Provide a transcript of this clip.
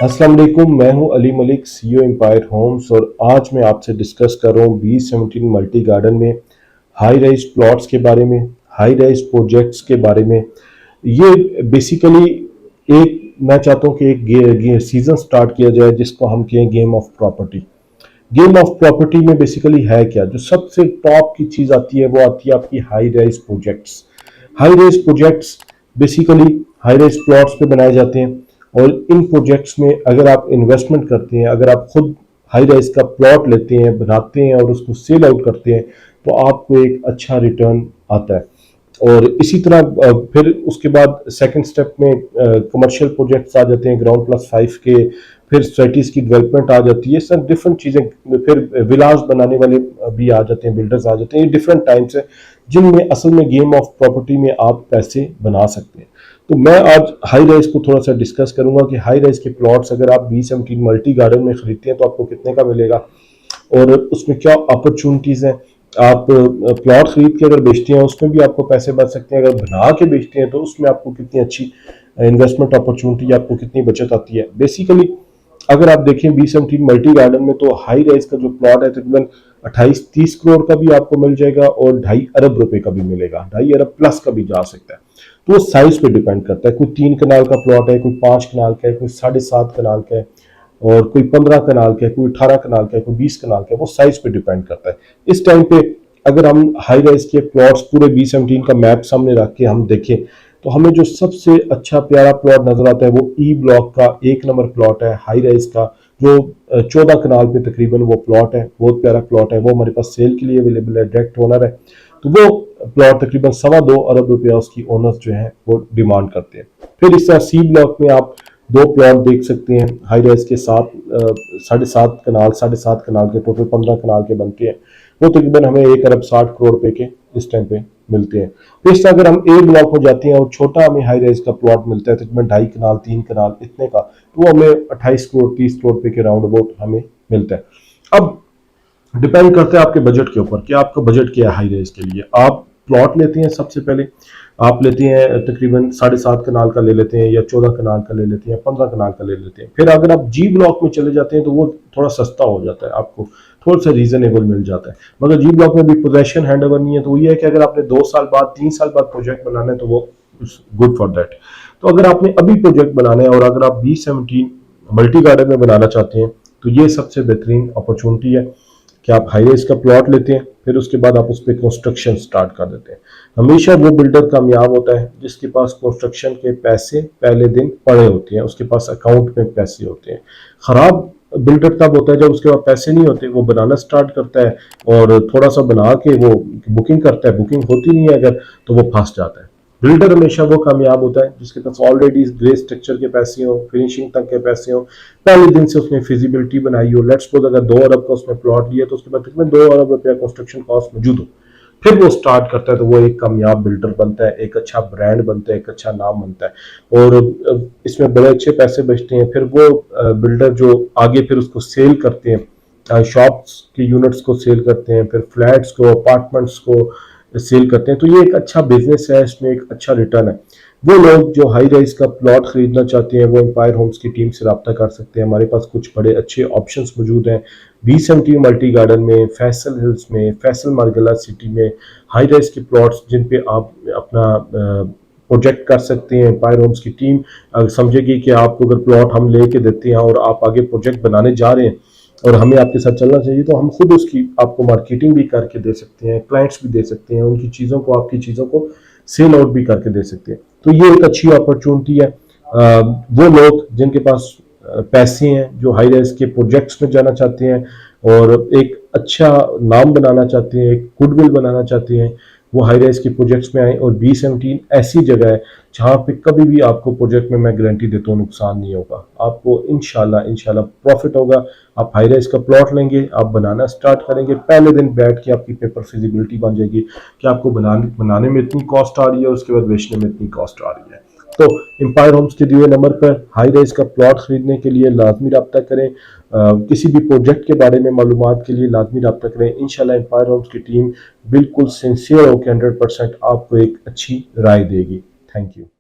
अस्सलाम वालेकुम, मैं हूं Ali Malik, CEO Empire Homes. और आज मैं आपसे डिस्कस कर रहा हूं B17 मल्टी गार्डन में हाई राइज प्लॉट्स के बारे में, हाई राइज प्रोजेक्ट्स के बारे में। ये बेसिकली एक मैं चाहता हूं कि एक सीजन स्टार्ट किया जाए जिसको हम कहें game of property. Game of property में बेसिकली है क्या, जो सबसे टॉप की चीज आती है वो आती है आपकी high rise projects. High rise projects basically high rise plots पे बनाए जाते हैं। और इन प्रोजेक्ट्स में अगर आप इन्वेस्टमेंट करते हैं, अगर आप खुद हाई राइज का प्लॉट लेते हैं, बनाते हैं और उसको सेल आउट करते हैं, तो आपको एक अच्छा रिटर्न आता है। और इसी तरह फिर उसके बाद सेकंड स्टेप में कमर्शियल प्रोजेक्ट्स आ जाते हैं, ग्राउंड प्लस 5 के। फिर सिटीज की डेवलपमेंट आ जाती है, सब डिफरेंट चीजें। फिर विलास बनाने वाले भी आ जाते हैं, बिल्डर्स आ जाते हैं। ये डिफरेंट टाइम्स है जिनमें असल में गेम ऑफ प्रॉपर्टी में आप पैसे बना सकते हैं। तो मैं आज हाई राइज को थोड़ा सा डिस्कस करूंगा कि हाई राइज के प्लॉट्स अगर आप B17 मल्टी गार्डन में खरीदते हैं तो आपको कितने का मिलेगा, और उसमें क्या अपॉर्चुनिटीज हैं। आप प्लॉट खरीद के अगर बेचते हैं उसमें भी आपको पैसे बच सकते हैं, अगर बना के बेचते हैं तो उसमें आपको कितनी अच्छी इन्वेस्टमेंट अपॉर्चुनिटी, आपको कितनी बचत आती है। बेसिकली अगर आप देखें B17 मल्टी गार्डन में, तो हाई राइज का जो प्लॉट है तकरीबन 28-30 करोड़ का भी आपको मिल जाएगा और 2.5 अरब रुपए का भी मिलेगा, 2.5 अरब प्लस का भी जा सकता है। तो वो साइज पे डिपेंड करता है, कोई 3 कनाल का प्लॉट है, कोई 5 कनाल का है, कोई 7.5 कनाल का है, और कोई 15 कनाल का है, कोई 18 कनाल का है, कोई 20 कनाल का है। वो साइज पे डिपेंड करता है। इस टाइम पे अगर हम हाई राइज के प्लॉट्स पूरे B17 का मैप सामने रख के हम देखें, तो हमें जो सबसे अच्छा प्यारा प्लॉट नजर आता है वो ई ब्लॉक का 1 नंबर प्लॉट है हाई राइज का, जो 14 कनाल पे तकरीबन वो प्लॉट है। बहुत प्यारा प्लॉट है, वो हमारे पास सेल के लिए अवेलेबल है, डायरेक्ट ओनर है। तो वो प्लॉट तकरीबन 2.25 अरब रुपया उसकी ओनर्स जो है वो डिमांड करते हैं। फिर इस तरह सी ब्लॉक में आप 2 प्लॉट देख सकते हैं हाई राइज के साथ, 7.5 कनाल के टोटल 15 कनाल के बनते हैं। वो तकरीबन हमें 1 अरब 60 करोड़ रुपए के इस टाइम पे मिलते हैं। फिर इससे अगर हम ए ब्लॉक में जाते हैं और छोटा हमें हाई राइज का प्लॉट मिलता है तकरीबन 2.5 कनाल 3 कनाल इतने का, तो वो हमें 28 करोड़ 30 करोड़ रुपए के राउंड अबाउट हमें मिलता है। अब डिपेंड करता है आपके बजट के ऊपर कि आपका बजट क्या है। हाई राइज के लिए आप प्लॉट लेते हैं, सबसे पहले आप लेते हैं तकरीबन 7.5 कनाल का ले लेते हैं, या 14 कनाल का ले लेते हैं, या 15 कनाल का ले लेते हैं। फिर अगर आप जी ब्लॉक में चले जाते हैं तो वो थोड़ा सस्ता हो जाता है, आपको थोड़ा सा रीजनेबल मिल जाता है। मगर जी ब्लॉक में भी पोजेशन हैंड ओवर नहीं है, तो ये है कि अगर आपने 2 साल बाद 3 साल बाद प्रोजेक्ट बनाना है तो वो गुड फॉर दैट। तो अगर आपने अभी प्रोजेक्ट बनाना है और अगर आप B17 मल्टी गार्डन में बनाना चाहते हैं, तो ये सबसे बेहतरीन अपॉर्चुनिटी है कि आप हाई राइज का प्लॉट लेते हैं, फिर उसके बाद आप उस पर कंस्ट्रक्शन स्टार्ट कर देते हैं। हमेशा वो बिल्डर कामयाब होता है जिसके पास कंस्ट्रक्शन के पैसे पहले दिन पड़े होते हैं, उसके पास अकाउंट में पैसे होते हैं। खराब बिल्डर तब होता है जब उसके पास पैसे नहीं होते, वो बनाना स्टार्ट करता है और थोड़ा सा बना के वो बुकिंग करता है, बुकिंग होती नहीं है अगर, तो वो फंस जाता है। बिल्डर हमेशा वो कामयाब होता है जिसके पास ऑलरेडी ग्रे स्ट्रक्चर के पैसे हो, फिनिशिंग तक के पैसे हो, पहले दिन से उसने फिजिबिलिटी बनाई हो। लेट्स सपोज अगर 2 अरब का उसने प्लॉट लिया तो उसके बाद तकरीबन 2 अरब रुपया कंस्ट्रक्शन कॉस्ट मौजूद हो, फिर वो स्टार्ट करता है, तो वो एक कामयाब बिल्डर बनता है, एक अच्छा ब्रांड बनता है, एक अच्छा नाम बनता है। और इसमें बड़े अच्छे पैसे बचते हैं। फिर वो बिल्डर जो आगे फिर उसको सेल करते हैं, शॉप्स के यूनिट्स को सेल करते हैं, फिर फ्लैट्स को, अपार्टमेंट्स को सेल करते हैं। तो ये एक अच्छा बिजनेस है, इसमें एक अच्छा रिटर्न है। वो लोग जो हाई राइज का प्लॉट खरीदना चाहते हैं वो एम्पायर होम्स की टीम से रब्ता कर सकते हैं। हमारे पास कुछ बड़े अच्छे ऑप्शंस मौजूद हैं B17 मल्टी गार्डन में, फैसल हिल्स में, फैसल मार्गला सिटी में हाई राइज के प्लॉट्स जिन पे आप अपना प्रोजेक्ट कर सकते हैं। एम्पायर होम्स की टीम अगर समझेगी कि आपको अगर प्लॉट हम लेके देते हैं और आप आगे प्रोजेक्ट बनाने जा रहे हैं और हमें आपके साथ चलना चाहिए, तो हम खुद उसकी आपको मार्केटिंग भी करके दे सकते हैं, क्लाइंट्स भी दे सकते हैं, उनकी चीज़ों को, आपकी चीज़ों को सेल आउट भी करके दे सकते हैं। तो ये एक अच्छी अपॉर्चुनिटी है। वो लोग जिनके पास पैसे हैं, जो हाई राइज के प्रोजेक्ट्स में जाना चाहते हैं और एक अच्छा नाम बनाना चाहते हैं, एक गुडविल बनाना चाहते हैं, वो हाई राइज के प्रोजेक्ट्स में आए। और B17 ऐसी जगह है जहाँ पे कभी भी आपको प्रोजेक्ट में मैं गारंटी देता हूँ नुकसान नहीं होगा, आपको इंशाल्लाह प्रॉफिट होगा। आप हाई राइज का प्लॉट लेंगे, आप बनाना स्टार्ट करेंगे, पहले दिन बैठ के आपकी पेपर फिजिबिलिटी बन जाएगी कि आपको बनाने में इतनी कॉस्ट आ रही है, उसके बाद बेचने में इतनी कॉस्ट आ रही है। तो एम्पायर होम्स के दिए नंबर पर हाई राइज का प्लॉट खरीदने के लिए लाजमी रब्ता करें। किसी भी प्रोजेक्ट के बारे में मालूमात के लिए लाजमी रब्ता करें। इंशाल्लाह एम्पायर होम्स की टीम बिल्कुल सिंसियर होकर 100% आपको एक अच्छी राय देगी। Thank you.